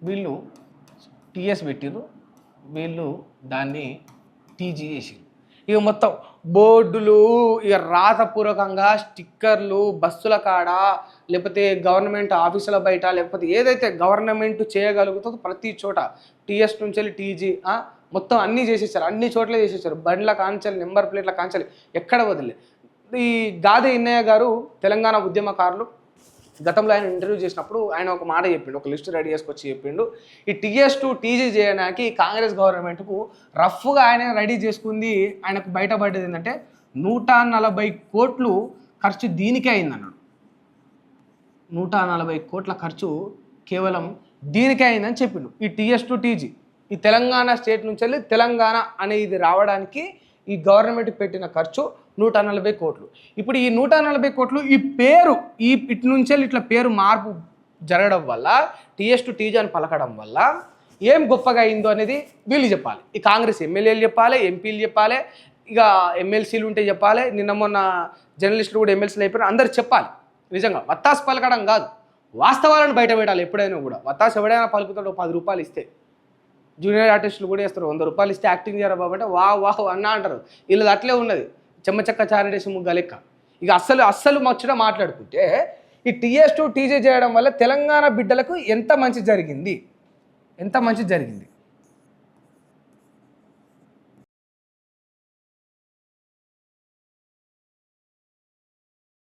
వీళ్ళు టీఎస్ పెట్టిరు, వీళ్ళు దాన్ని టీజీ చేసిరు. ఇక మొత్తం బోర్డులు, ఇక రాతపూర్వకంగా స్టిక్కర్లు బస్సుల కాడ, లేకపోతే గవర్నమెంట్ ఆఫీసుల బయట, లేకపోతే ఏదైతే గవర్నమెంట్ చేయగలుగుతుందో ప్రతి చోట టీఎస్ నుంచి వెళ్ళి టీజీ మొత్తం అన్నీ చేసేసారు, అన్ని చోట్ల చేసేసారు. బండ్ల కాంచెలు, నెంబర్ ప్లేట్ల కాంచెలు ఎక్కడ వదిలే. ఈ గాదే ఇన్నయ్య గారు తెలంగాణ ఉద్యమకారులు గతంలో ఆయన ఇంటర్వ్యూ చేసినప్పుడు ఆయన ఒక మాట చెప్పిండు, ఒక లిస్ట్ రెడీ చేసుకొచ్చి చెప్పిండు, ఈ టీఎస్2 టీజీ చేయడానికి కాంగ్రెస్ గవర్నమెంట్కు రఫ్గా ఆయన రెడీ చేసుకుంది. ఆయనకు బయటపడ్డది ఏంటంటే 140 కోట్లు ఖర్చు దీనికే అయిందన్నాడు. 140 కోట్ల ఖర్చు కేవలం దీనికే అయిందని చెప్పిండు. ఈ టీఎస్2 టీజీ ఈ తెలంగాణ స్టేట్ నుంచి వెళ్ళి తెలంగాణ అనేది రావడానికి ఈ గవర్నమెంట్ పెట్టిన ఖర్చు 140 కోట్లు. ఇప్పుడు ఈ 140 కోట్లు ఈ పేరు ఇటు నుంచి వెళ్ళి ఇట్లా పేరు మార్పు జరగడం వల్ల, టీఎస్2 టీజీ అని పలకడం వల్ల ఏం గొప్పగా అయిందో అనేది వీళ్ళు చెప్పాలి. ఈ కాంగ్రెస్ ఎమ్మెల్యేలు చెప్పాలి, ఎంపీలు చెప్పాలి, ఇక ఎమ్మెల్సీలు ఉంటే చెప్పాలి. నిన్న మొన్న జర్నలిస్టులు కూడా ఎమ్మెల్సీలు అయిపోయినా అందరు చెప్పాలి. నిజంగా వత్తాసు పలకడం కాదు, వాస్తవాలను బయట పెట్టాలి. ఎప్పుడైనా కూడా వత్తాసు ఎవడైనా పలుకుతాడు 10 రూపాయలు ఇస్తే. జూనియర్ ఆర్టిస్టులు కూడా వేస్తారు, 100 రూపాయలు ఇస్తే యాక్టింగ్ చేయరా బాబు అంటే వాహ్ అన్నా అంటారు. వీళ్ళది అట్లే ఉన్నది, చెమ్మచక్క చారడేసి ముగ్గ లెక్క. ఇక అస్సలు మచ్చున మాట్లాడుకుంటే ఈ టీఎస్2 టీజీ చేయడం వల్ల తెలంగాణ బిడ్డలకు ఎంత మంచి జరిగింది.